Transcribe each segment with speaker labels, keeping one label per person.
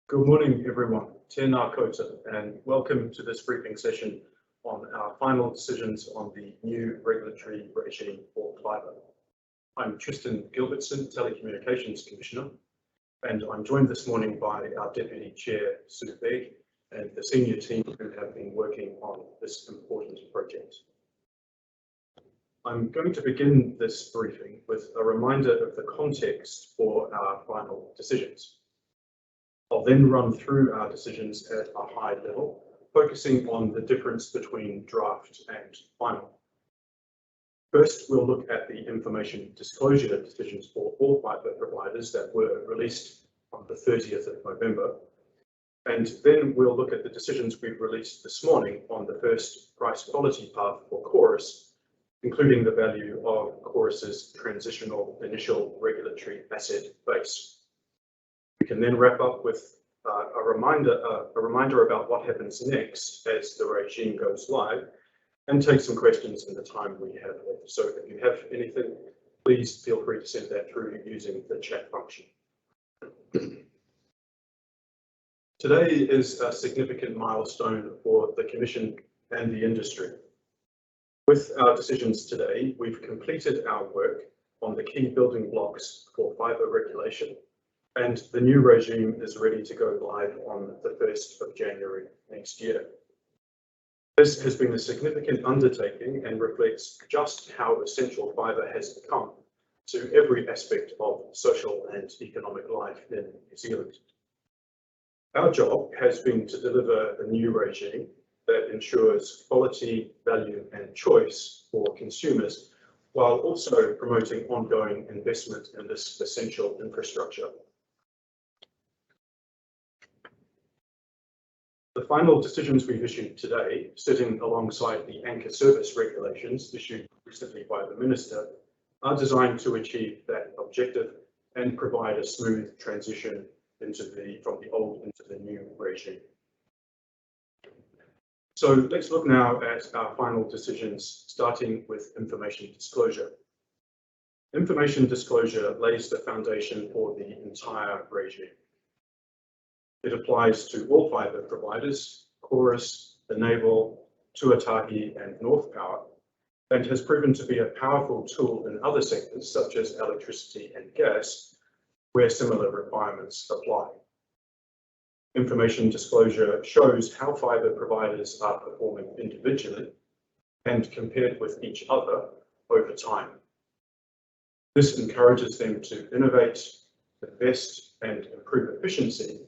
Speaker 1: Good morning, everyone. Tēnā koutou, and welcome to this briefing session on our final decisions on the new regulatory regime for fibre. I'm Tristan Gilbertson, Telecommunications Commissioner, and I'm joined this morning by our Deputy Chair, Sue Begg, and the senior team who have been working on this important project. I'm going to begin this briefing with a reminder of the context for our final decisions. I'll then run through our decisions at a high level, focusing on the difference between draft and final. First, we'll look at the information disclosure decisions for all fibre providers that were released on the 30th of November. And then we'll look at the decisions we've released this morning on the first price quality path for Chorus, including the value of Chorus's transitional initial regulatory asset base. We can then wrap up with a reminder about what happens next as the regime goes live, and take some questions in the time we have left. So if you have anything, please feel free to send that through using the chat function. Today is a significant milestone for the Commission and the industry. With our decisions today, we've completed our work on the key building blocks for fibre regulation, and the new regime is ready to go live on the 1st of January next year. This has been a significant undertaking and reflects just how essential fibre has become to every aspect of social and economic life in New Zealand. Our job has been to deliver a new regime that ensures quality, value and choice for consumers, while also promoting ongoing investment in this essential infrastructure. The final decisions we've issued today, sitting alongside the anchor service regulations issued recently by the Minister, are designed to achieve that objective and provide a smooth transition from the old into the new regime. So let's look now at our final decisions, starting with information disclosure. Information disclosure lays the foundation for the entire regime. It applies to all fibre providers, Chorus, Enable, Tuatahi and North Power, and has proven to be a powerful tool in other sectors such as electricity and gas, where similar requirements apply. Information disclosure shows how fibre providers are performing individually and compared with each other over time. This encourages them to innovate, invest and improve efficiency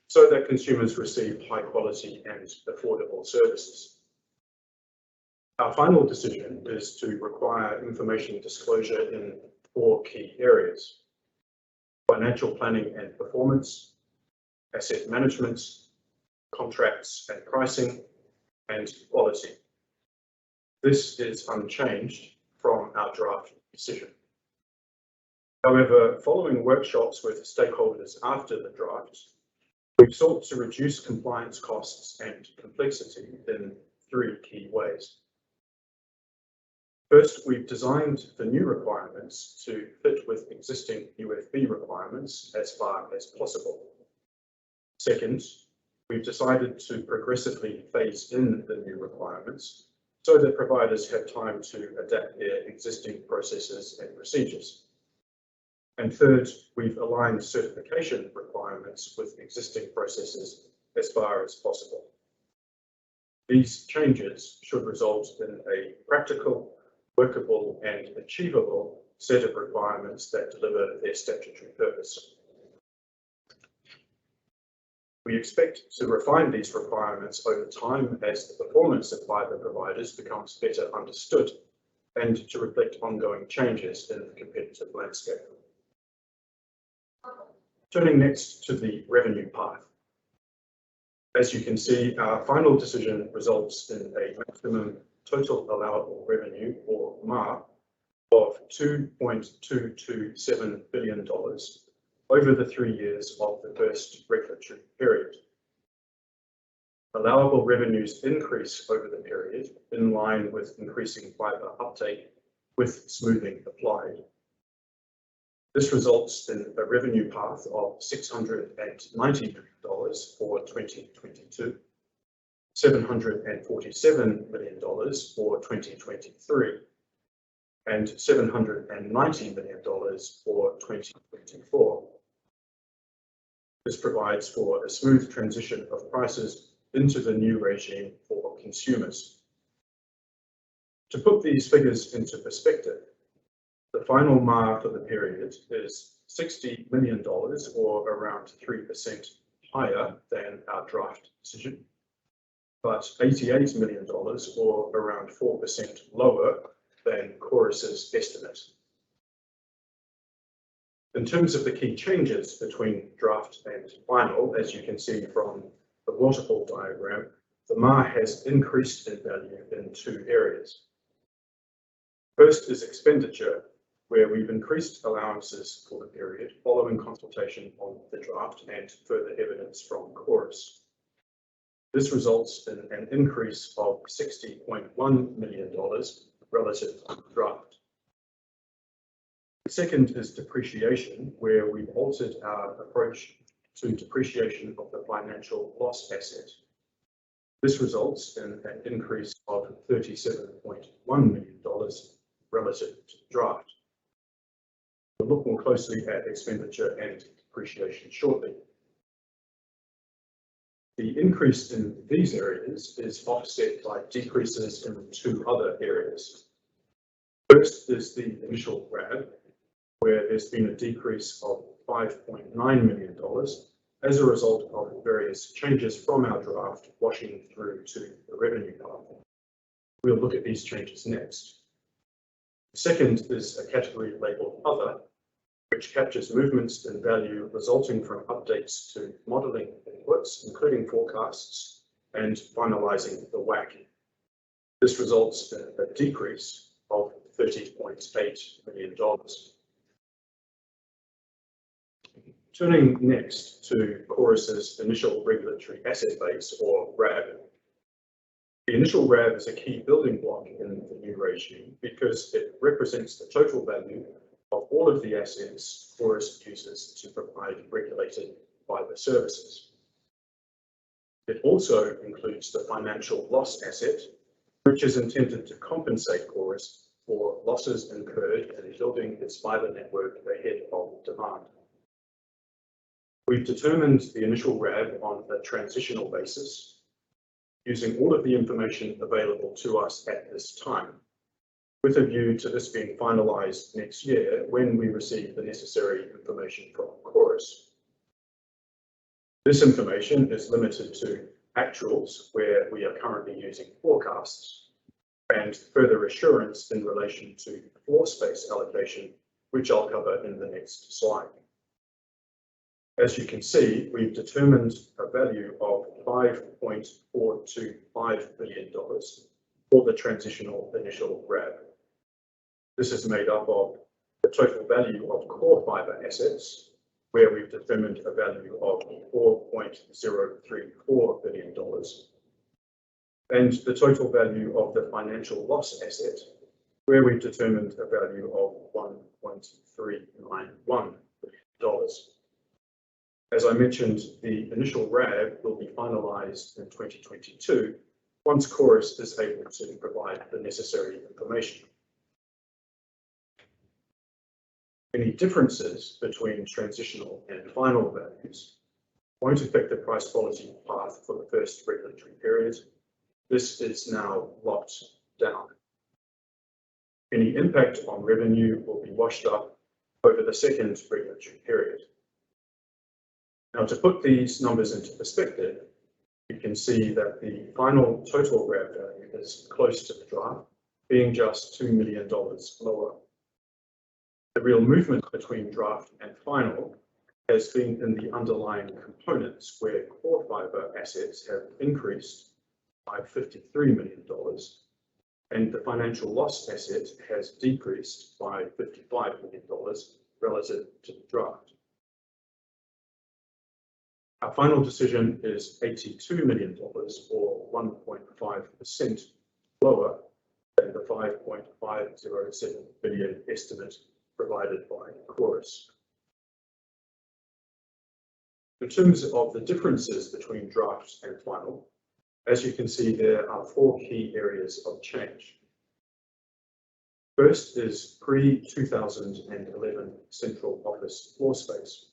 Speaker 1: so that consumers receive high quality and affordable services. Our final decision is to require information disclosure in 4 key areas: financial planning and performance, asset management, contracts and pricing, and quality. This is unchanged from our draft decision. However, following workshops with stakeholders after the draft, we've sought to reduce compliance costs and complexity in 3 key ways. First, we've designed the new requirements to fit with existing UFB requirements as far as possible. Second, we've decided to progressively phase in the new requirements so that providers have time to adapt their existing processes and procedures. And third, we've aligned certification requirements with existing processes as far as possible. These changes should result in a practical, workable and achievable set of requirements that deliver their statutory purpose. We expect to refine these requirements over time as the performance of fibre providers becomes better understood and to reflect ongoing changes in the competitive landscape. Turning next to the revenue path. As you can see, our final decision results in a maximum total allowable revenue, or MAR, of $2.227 billion over the 3 years of the first regulatory period. Allowable revenues increase over the period in line with increasing fibre uptake, with smoothing applied. This results in a revenue path of $690 million for 2022, $747 million for 2023, and $790 million for 2024. This provides for a smooth transition of prices into the new regime for consumers. To put these figures into perspective, the final MAR for the period is $60 million, or around 3% higher than our draft decision, but $88 million, or around 4% lower than Chorus's estimate. In terms of the key changes between draft and final, as you can see from the waterfall diagram, the MAR has increased in value in two areas. First is expenditure, where we've increased allowances for the period following consultation on the draft and further evidence from Chorus. This results in an increase of $60.1 million relative to the draft. The second is depreciation, where we've altered our approach to depreciation of the financial loss asset. This results in an increase of $37.1 million relative to the draft. We'll look more closely at expenditure and depreciation shortly. The increase in these areas is offset by decreases in two other areas. First is the initial RAB, where there's been a decrease of $5.9 million as a result of various changes from our draft washing through to the revenue path. We'll look at these changes next. Second is a category labelled Other, which captures movements in value resulting from updates to modelling inputs, including forecasts, and finalising the WACC. This results in a decrease of $30.8 million. Turning next to Chorus's initial regulatory asset base, or RAB. The initial RAB is a key building block in the new regime because it represents the total value of all of the assets Chorus uses to provide regulated fibre services. It also includes the financial loss asset, which is intended to compensate Chorus for losses incurred in building its fibre network ahead of demand. We've determined the initial RAB on a transitional basis, using all of the information available to us at this time, with a view to this being finalised next year when we receive the necessary information from Chorus. This information is limited to actuals, where we are currently using forecasts, and further assurance in relation to floor space allocation, which I'll cover in the next slide. As you can see, we've determined a value of $5.425 billion for the transitional initial RAB. This is made up of the total value of core fibre assets, where we've determined a value of $4.034 billion, and the total value of the financial loss asset, where we've determined a value of $1.391 billion. As I mentioned, the initial RAB will be finalised in 2022 once Chorus is able to provide the necessary information. Any differences between transitional and final values won't affect the price quality path for the first regulatory period. This is now locked down. Any impact on revenue will be washed up over the second regulatory period. Now, to put these numbers into perspective, you can see that the final total RAB value is close to the draft, being just $2 million lower. The real movement between draft and final has been in the underlying components, where core fibre assets have increased by $53 million, and the financial loss asset has decreased by $55 million relative to the draft. Our final decision is $82 million, or 1.5% lower than the $5.507 billion estimate provided by Chorus. In terms of the differences between draft and final, as you can see, there are 4 key areas of change. First is pre-2011 central office floor space.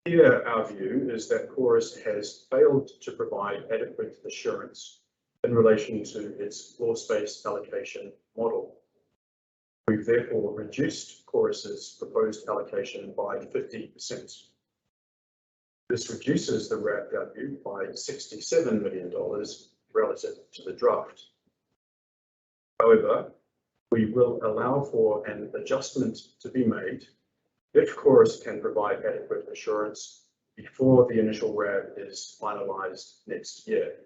Speaker 1: Here, our view is that Chorus has failed to provide adequate assurance in relation to its floor space allocation model. We've therefore reduced Chorus's proposed allocation by 50%. This reduces the RAB value by $67 million relative to the draft. However, we will allow for an adjustment to be made if Chorus can provide adequate assurance before the initial RAB is finalised next year.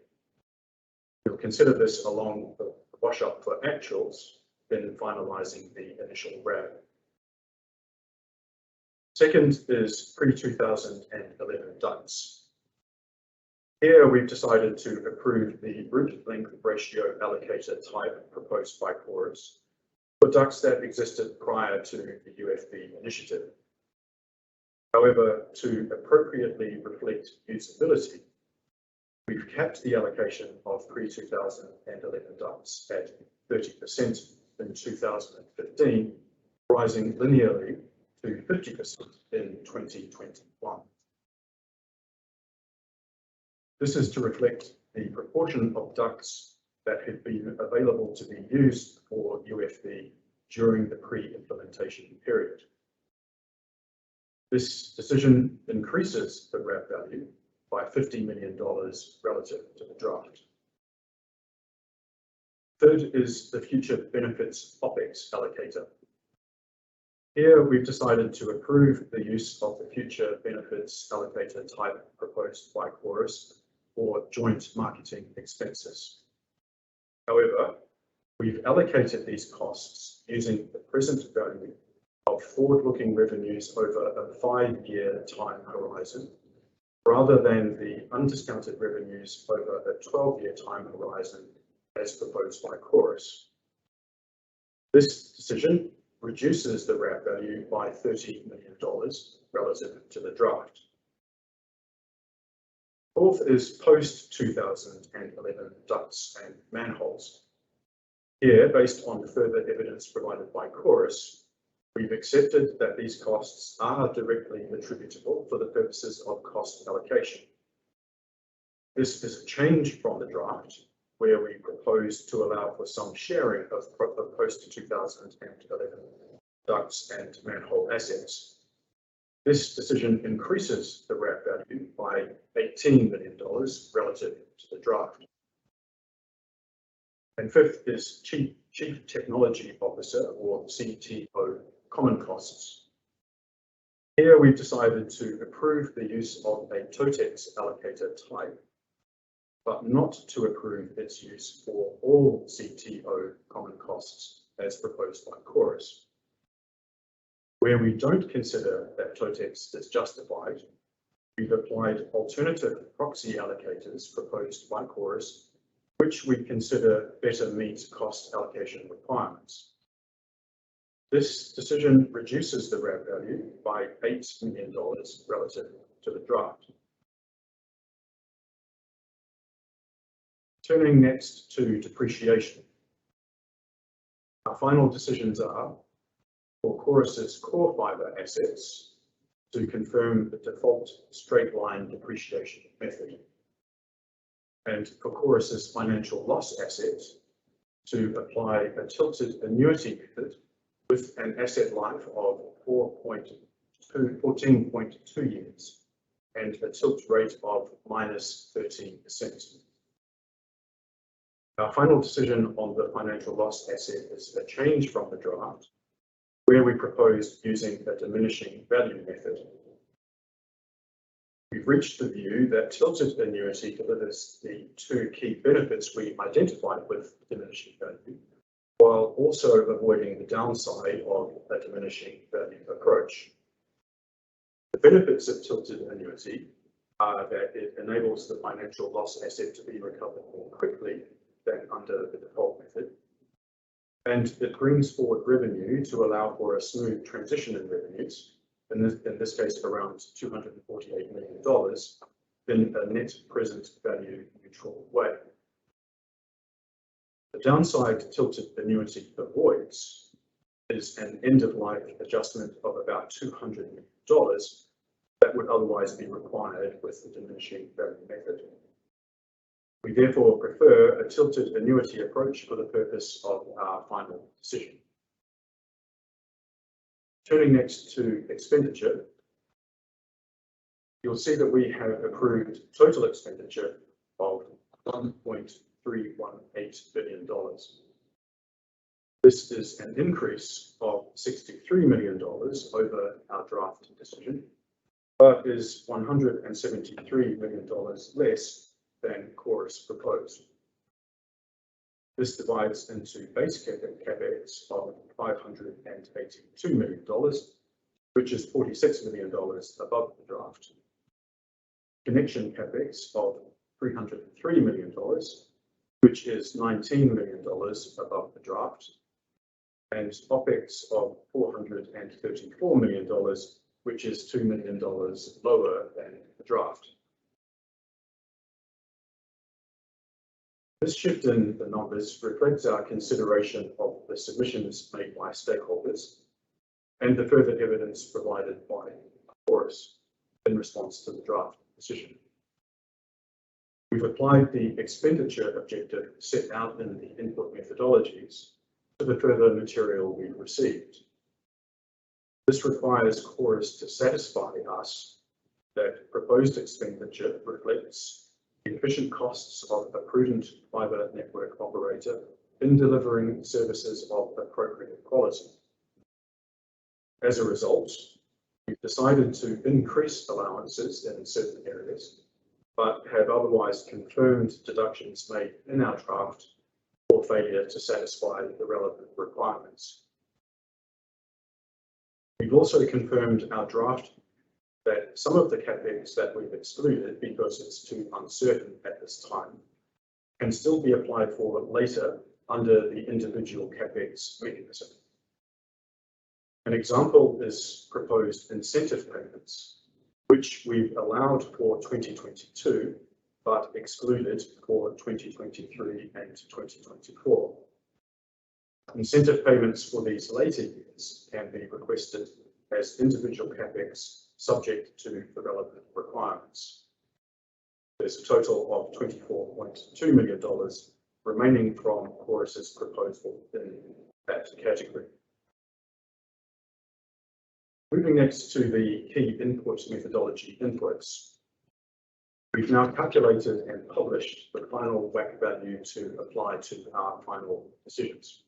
Speaker 1: We'll consider this along the wash-up for actuals in finalising the initial RAB. Second is pre-2011 ducts. Here we've decided to approve the route length ratio allocator type proposed by Chorus for ducts that existed prior to the UFB initiative. However, to appropriately reflect usability, we've capped the allocation of pre-2011 ducts at 30% in 2015, rising linearly to 50% in 2021. This is to reflect the proportion of ducts that had been available to be used for UFB during the pre-implementation period. This decision increases the RAB value by $50 million relative to the draft. Third is the future benefits OPEX allocator. Here we've decided to approve the use of the future benefits allocator type proposed by Chorus for joint marketing expenses. However, we've allocated these costs using the present value of forward-looking revenues over a 5-year time horizon, rather than the undiscounted revenues over a 12-year time horizon as proposed by Chorus. This decision reduces the RAB value by $30 million relative to the draft. Fourth is post-2011 ducts and manholes. Here, based on further evidence provided by Chorus, we've accepted that these costs are directly attributable for the purposes of cost allocation. This is a change from the draft, where we propose to allow for some sharing of post-2011 ducts and manhole assets. This decision increases the RAB value by $18 million relative to the draft. And fifth is Chief Technology Officer, or CTO, common costs. Here we've decided to approve the use of a TOTEX allocator type, but not to approve its use for all CTO common costs as proposed by Chorus. Where we don't consider that TOTEX is justified, we've applied alternative proxy allocators proposed by Chorus, which we consider better meet cost allocation requirements. This decision reduces the RAB value by $8 million relative to the draft. Turning next to depreciation. Our final decisions are for Chorus's core fibre assets to confirm the default straight line depreciation method, and for Chorus's financial loss assets to apply a tilted annuity method with an asset life of 14.2 years and a tilt rate of -13%. Our final decision on the financial loss asset is a change from the draft, where we proposed using a diminishing value method. We've reached the view that tilted annuity delivers the 2 key benefits we identified with diminishing value, while also avoiding the downside of a diminishing value approach. The benefits of tilted annuity are that it enables the financial loss asset to be recovered more quickly than under the default method, and it brings forward revenue to allow for a smooth transition in revenues in this case around $248 million, in a net present value neutral way. The downside tilted annuity avoids is an end-of-life adjustment of about $200 million that would otherwise be required with the diminishing value method. We therefore prefer a tilted annuity approach for the purpose of our final decision. Turning next to expenditure, you'll see that we have approved total expenditure of $1.318 billion. This is an increase of $63 million over our draft decision, but is $173 million less than Chorus proposed. This divides into base capex of $582 million, which is $46 million above the draft. Connection capex of $303 million, which is $19 million above the draft, and OPEX of $434 million, which is $2 million lower than the draft. This shift in the numbers reflects our consideration of the submissions made by stakeholders and the further evidence provided by Chorus in response to the draft decision. We've applied the expenditure objective set out in the input methodologies to the further material we've received. This requires Chorus to satisfy us that proposed expenditure reflects the efficient costs of a prudent fibre network operator in delivering services of appropriate quality. As a result, we've decided to increase allowances in certain areas, but have otherwise confirmed deductions made in our draft for failure to satisfy the relevant requirements. We've also confirmed our draft that some of the capex that we've excluded because it's too uncertain at this time can still be applied for later under the individual capex mechanism. An example is proposed incentive payments, which we've allowed for 2022, but excluded for 2023 and 2024. Incentive payments for these later years can be requested as individual capex subject to the relevant requirements. There's a total of $24.2 million remaining from Chorus's proposal in that category. Moving next to the key input methodology inputs. We've now calculated and published the final WACC value to apply to our final decisions.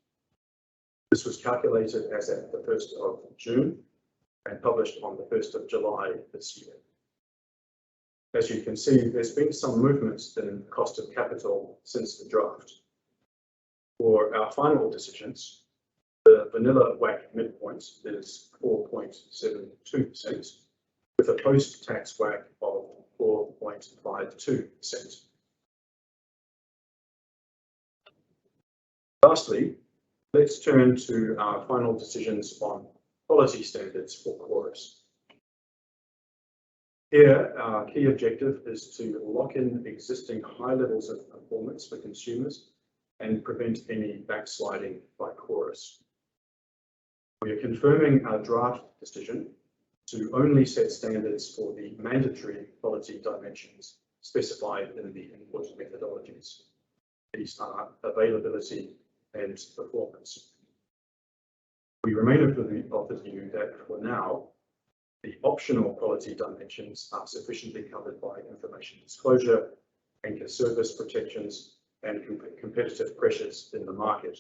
Speaker 1: This was calculated as at the 1st of June and published on the 1st of July this year. As you can see, there's been some movements in cost of capital since the draft. For our final decisions, the vanilla WACC midpoint is 4.72%, with a post-tax WACC of 4.52%. Lastly, let's turn to our final decisions on quality standards for Chorus. Here, our key objective is to lock in existing high levels of performance for consumers and prevent any backsliding by Chorus. We are confirming our draft decision to only set standards for the mandatory quality dimensions specified in the input methodologies. These are availability and performance. We remain of the view that for now, the optional quality dimensions are sufficiently covered by information disclosure, anchor service protections, and competitive pressures in the market.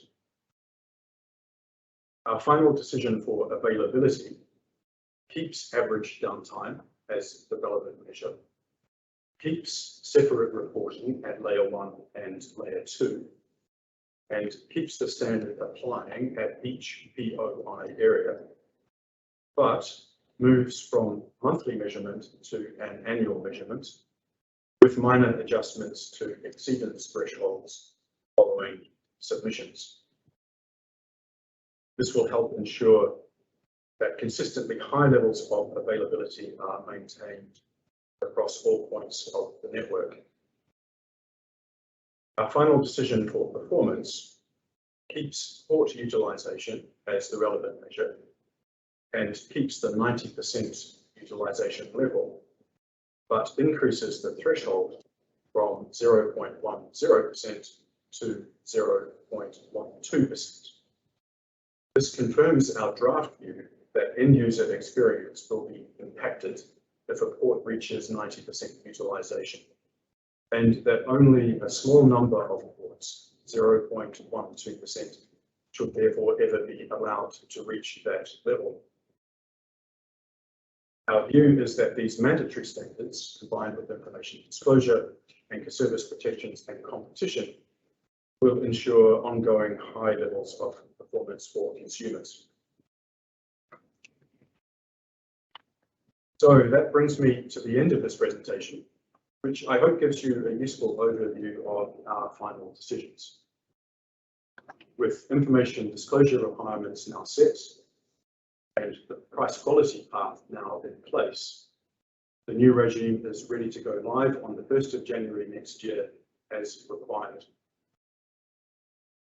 Speaker 1: Our final decision for availability keeps average downtime as the relevant measure, keeps separate reporting at layer 1 and layer 2, and keeps the standard applying at each POI area, but moves from monthly measurement to an annual measurement, with minor adjustments to exceedance thresholds following submissions. This will help ensure that consistently high levels of availability are maintained across all points of the network. Our final decision for performance keeps port utilisation as the relevant measure and keeps the 90% utilisation level, but increases the threshold from 0.10% to 0.12%. This confirms our draft view that end-user experience will be impacted if a port reaches 90% utilisation, and that only a small number of ports, 0.12%, should therefore ever be allowed to reach that level. Our view is that these mandatory standards, combined with information disclosure, anchor service protections and competition, will ensure ongoing high levels of performance for consumers. So that brings me to the end of this presentation, which I hope gives you a useful overview of our final decisions. With information disclosure requirements now set and the price quality path now in place, the new regime is ready to go live on the 1st of January next year as required.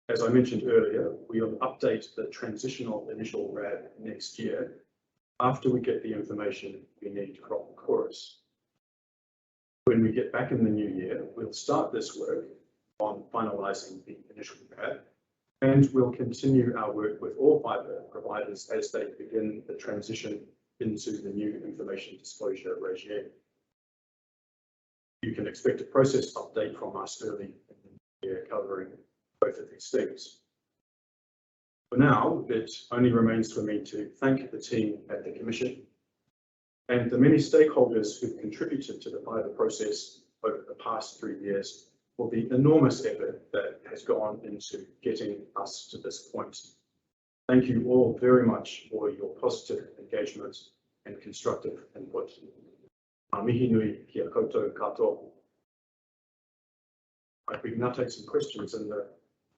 Speaker 1: As I mentioned earlier, we will update the Transitional Initial RAB next year after we get the information we need from Chorus. When we get back in the new year, we'll start this work on finalising the initial RAB, and we'll continue our work with all fibre providers as they begin the transition into the new information disclosure regime. You can expect a process update from us early in the year covering both of these things. For now, it only remains for me to thank the team at the Commission and the many stakeholders who've contributed to the fibre process over the past 3 years for the enormous effort that has gone into getting us to this point. Thank you all very much for your positive engagement and constructive input. Mihi nui kia koutou katoa. We can now take some questions in the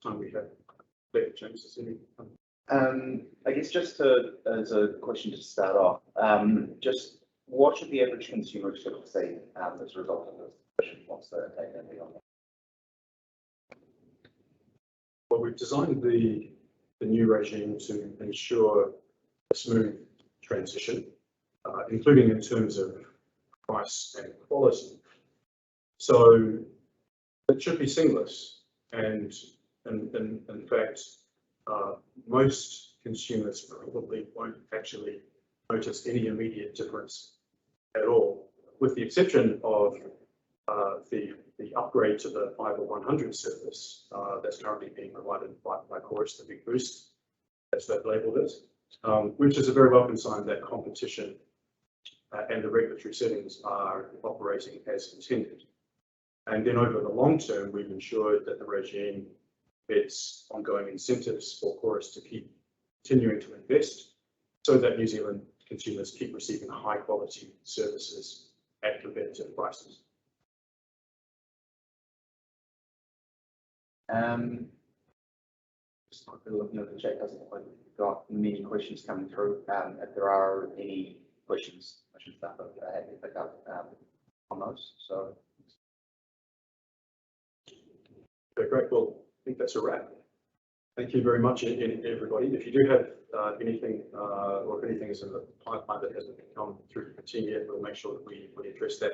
Speaker 1: time we have. James, is any?
Speaker 2: I guess just as a question to start off, just what should the average consumer sort of see as a result of this decision once they're taken beyond that?
Speaker 1: Well, we've designed the new regime to ensure a smooth transition, including in terms of price and quality. So it should be seamless, and in fact, most consumers probably won't actually notice any immediate difference at all, with the exception of the upgrade to the Fibre 100 service that's currently being provided by Chorus, the Big Boost, as they've labelled it, which is a very welcome sign that competition and the regulatory settings are operating as intended. And then over the long term, we've ensured that the regime embeds ongoing incentives for Chorus to keep continuing to invest so that New Zealand consumers keep receiving high quality services at competitive prices.
Speaker 2: Just looking at the chat, doesn't look like we've got many questions coming through. If there are any questions, I should start happy to pick up on those. So,
Speaker 1: okay, great. Well, I think that's a wrap. Thank you very much, everybody. If you do have anything, or if anything is in the pipeline that hasn't come through the team yet, we'll make sure that we address that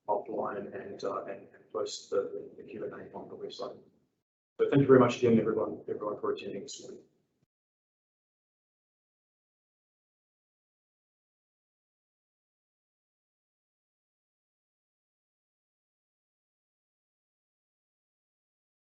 Speaker 1: offline and post the Q&A on the website. So thank you very much again, everyone for attending this morning.